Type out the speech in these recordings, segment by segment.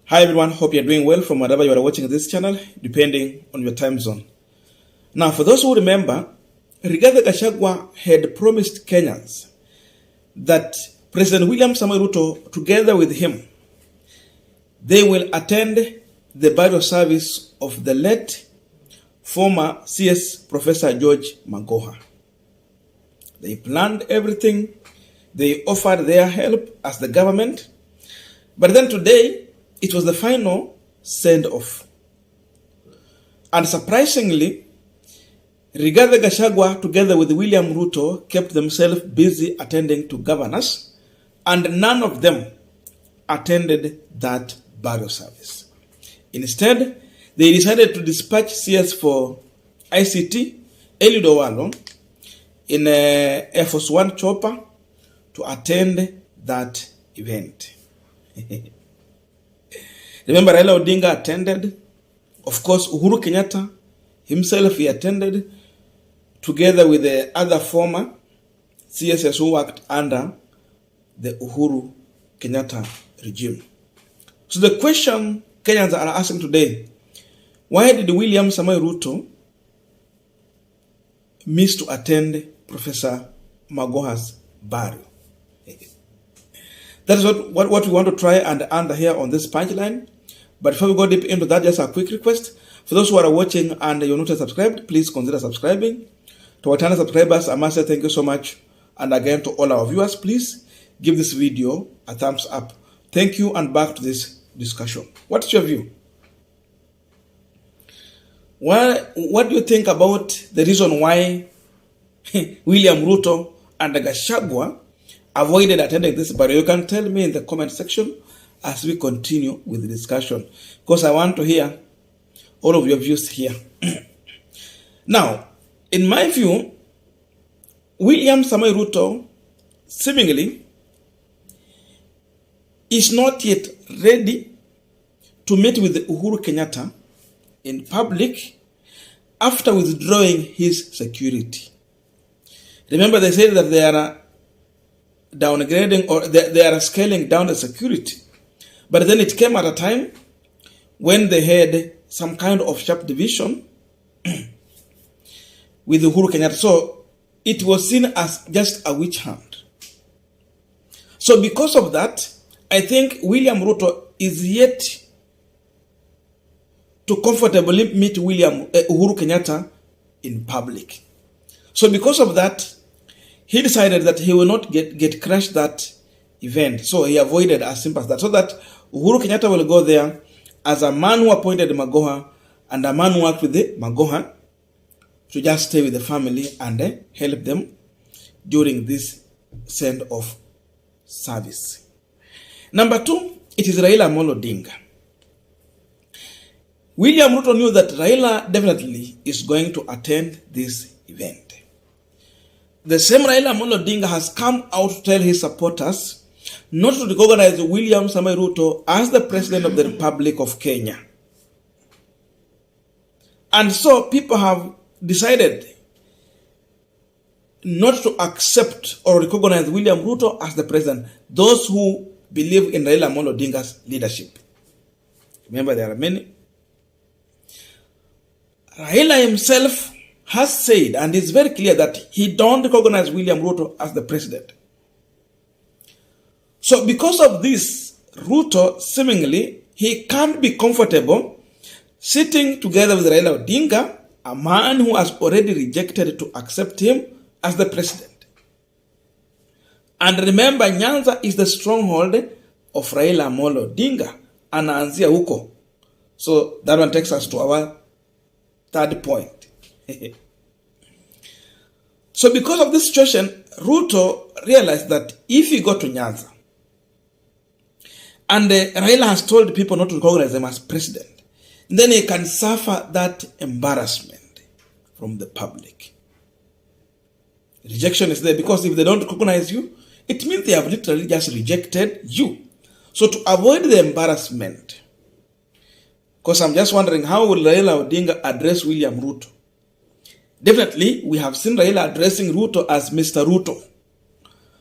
Hi everyone, hope you're doing well from wherever you are watching this channel, depending on your time zone. Now, for those who remember, Rigathi Gachagua had promised Kenyans that President William Samoei Ruto, together with him, they will attend the burial service of the late former CS Professor George Magoha. They planned everything. They offered their help as the government. But then today, it was the final send-off. And surprisingly, Rigathi Gachagua, together with William Ruto, kept themselves busy attending to governors, and none of them attended that burial service. Instead, they decided to dispatch CS for ICT, Eliud Owalo, in a Air Force One chopper to attend that event. Remember, Raila Odinga attended. Of course, Uhuru Kenyatta himself, he attended, together with the other former CSS who worked under the Uhuru Kenyatta regime. So the question Kenyans are asking today, why did William Samoei Ruto miss to attend Professor Magoha's burial? That is what we want to try and answer here on this punchline. But before we go deep into that, just a quick request. For those who are watching and you're not subscribed, please consider subscribing. To our channel subscribers, I must say thank you so much. And again, to all our viewers, please give this video a thumbs up. Thank you, and back to this discussion. What's your view? What do you think about the reason why William Ruto and Gachagua avoided attending this burial? You can tell me in the comment section as we continue with the discussion, because I want to hear all of your views here. Now, in my view, William Samoei Ruto seemingly is not yet ready to meet with Uhuru Kenyatta in public after withdrawing his security. Remember, they said that they are downgrading, or they are scaling down the security. But then it came at a time when they had some kind of sharp division with Uhuru Kenyatta. So it was seen as just a witch hunt. So because of that, I think William Ruto is yet to comfortably meet Uhuru Kenyatta in public. So because of that, he decided that he will not get crushed that event. So he avoided as simple as that. So that Uhuru Kenyatta will go there as a man who appointed Magoha and a man who worked with the Magoha to just stay with the family and help them during this send-off service. Number two, it is Raila Amolo Odinga. William Ruto knew that Raila definitely is going to attend this event. The same Raila Amolo Odinga has come out to tell his supporters not to recognize William Samoei Ruto as the President of the Republic of Kenya. And so people have decided not to accept or recognize William Ruto as the President, those who believe in Raila Amolo Odinga's leadership. Remember, there are many. Raila himself has said, and it's very clear, that he don't recognize William Ruto as the President. So because of this, Ruto seemingly, he can't be comfortable sitting together with Raila Odinga, a man who has already rejected to accept him as the president. And remember, Nyanza is the stronghold of Raila Amolo Odinga, anaanzia huko. So that one takes us to our third point. So because of this situation, Ruto realized that if he go to Nyanza, and Raila has told people not to recognize him as president, then he can suffer that embarrassment from the public. Rejection is there, because if they don't recognize you, it means they have literally just rejected you. So to avoid the embarrassment, because I'm just wondering, how will Raila Odinga address William Ruto? Definitely, we have seen Raila addressing Ruto as Mr. Ruto.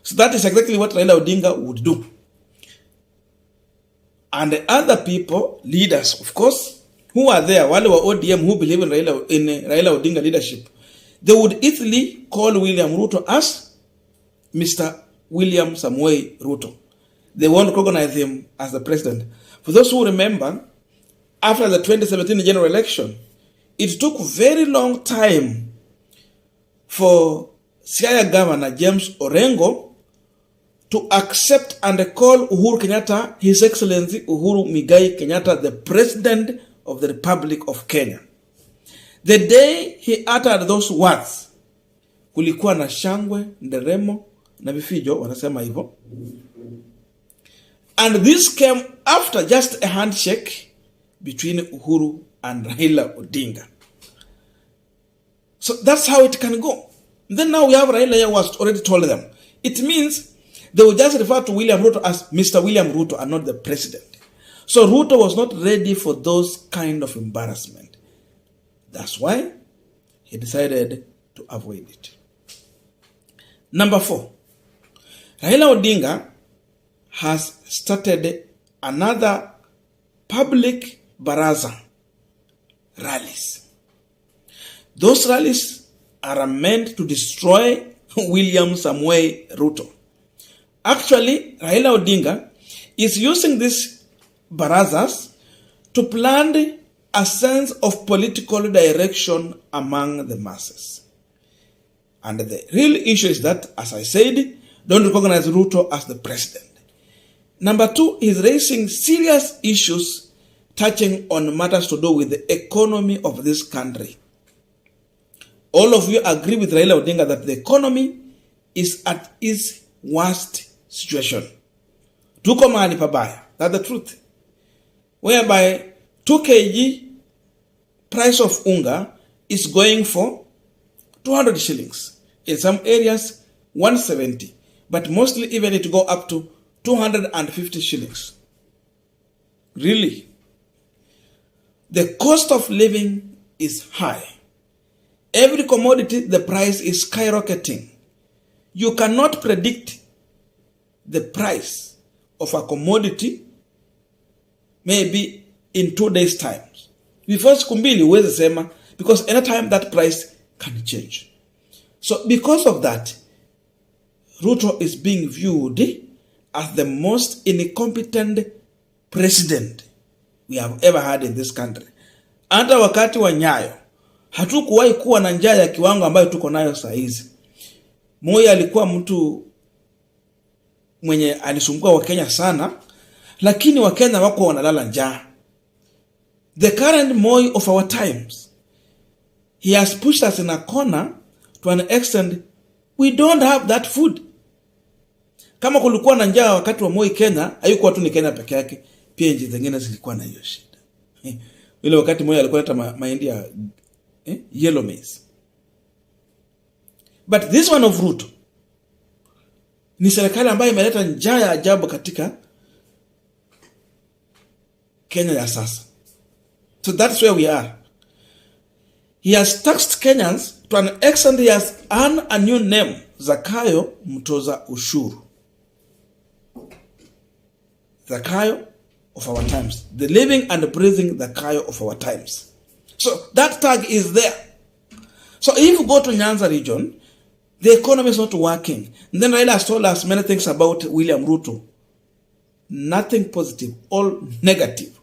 So that is exactly what Raila Odinga would do. and the other people, leaders, of course, who are there, wale wa ODM who believe in Raila Odinga leadership, they would easily call William Ruto as Mr. William Samoei Ruto. They won't recognize him as the president. For those who remember, after the 2017 general election, it took very long time for Siaya Governor James Orengo to accept and call Uhuru Kenyatta, His Excellency Uhuru Migai Kenyatta, the President of the Republic of Kenya. The day he uttered those words, kulikuwa na shangwe, nderemo, na vifijo, wanasema hivyo. And this came after just a handshake between Uhuru and Raila Odinga. So that's how it can go. Then now we have Raila who has already told them. It means they will just refer to William Ruto as Mr. William Ruto and not the president. So Ruto was not ready for those kind of embarrassment. That's why he decided to avoid it. Number 4, Raila Odinga has started another public baraza rallies. Those rallies are meant to destroy William Samoei Ruto. Actually, Raila Odinga is using these barazas to plant a sense of political direction among the masses. And the real issue is that, as I said, don't recognize Ruto as the president. Number 2, he's raising serious issues touching on matters to do with the economy of this country. All of you agree with Raila Odinga that the economy is at its worst situation. Tuko mahali pabaya. That's the truth. Whereby 2 kg price of unga is going for 200 shillings. In some areas, 170. But mostly even it go up to 250 shillings. Really? The cost of living is high. Every commodity, the price is skyrocketing. You cannot predict the price of a commodity maybe in 2 days' time. Before kumbili huwezi sema, because anytime that price can change. So because of that, Ruto is being viewed as the most incompetent president we have ever had in this country. Hata wakati wa Nyayo, hatukuwahi kuwa na njaa ya kiwango ambayo tuko nayo saa hizi. Moi alikuwa mtu mwenye alisumbua Wakenya sana, lakini Wakenya wako wanalala njaa. The current Moi of our times, he has pushed us in a corner to an extent we don't have that food. Kama kulikuwa na njaa wakati wa Moi Kenya, haikuwa tu ni Kenya peke yake, pia nchi zingine zilikuwa na hiyo shida. Ile wakati Moi alikuwa hata mahindi ya yellow maize. But this one of Ruto ni serikali ambayo imeleta njaa ya ajabu katika Kenya ya sasa. So that's where we are. He has taxed Kenyans to an extent he has earned a new name, Zakayo mtoza ushuru. Zakayo of our times. The living and breathing Zakayo of our times. So that tag is there. So if you go to Nyanza region, the economy is not working. And then Raila has told us many things about William Ruto. Nothing positive, all negative.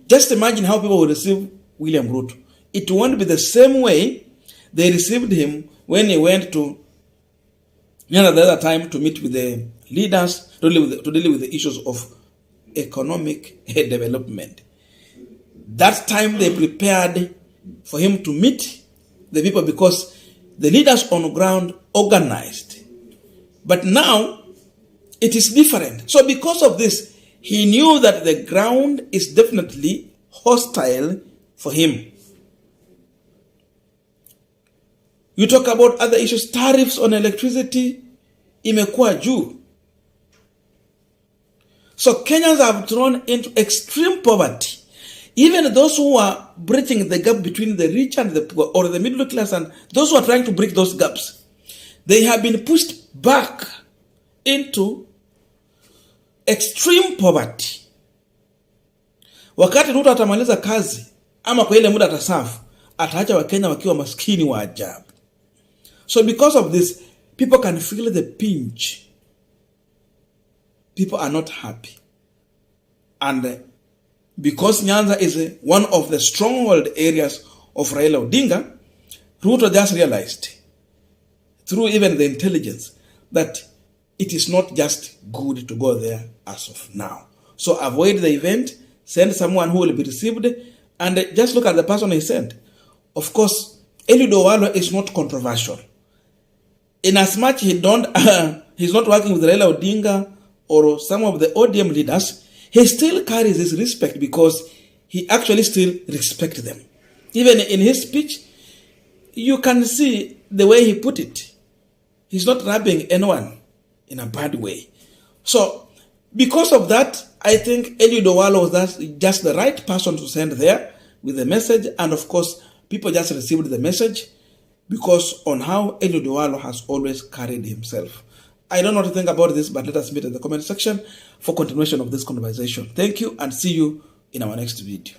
Just imagine how people will receive William Ruto. It won't be the same way they received him when he went to Nyanza the other time to meet with the leaders to deal with the issues of economic development. That time they prepared for him to meet the people because the leaders on the ground organized. But now it is different. So because of this, he knew that the ground is definitely hostile for him. You talk about other issues, tariffs on electricity, imekuwa juu. So Kenyans have thrown into extreme poverty. Even those who are bridging the gap between the rich and the poor, or the middle class, and those who are trying to bridge those gaps, they have been pushed back into extreme poverty. Wakati Ruto atamaliza kazi ama kwa ile muda atasafu, ataacha Wakenya wakiwa maskini wa ajabu. So because of this, people can feel the pinch. People are not happy. And because Nyanza is one of the stronghold areas of Raila Odinga, Ruto just realized, through even the intelligence, that it is not just good to go there as of now. So avoid the event, send someone who will be received, and just look at the person he sent. Of course, Eliud Owalo is not controversial. In as much he's not working with Raila Odinga or some of the ODM leaders, he still carries his respect because he actually still respects them. Even in his speech, you can see the way he put it. He's not rubbing anyone in a bad way. So, because of that, I think Eliud Owalo was just the right person to send there with the message. And of course, people just received the message because on how Eliud Owalo has always carried himself. I don't know what to think about this, but let us meet in the comment section for continuation of this conversation. Thank you and see you in our next video.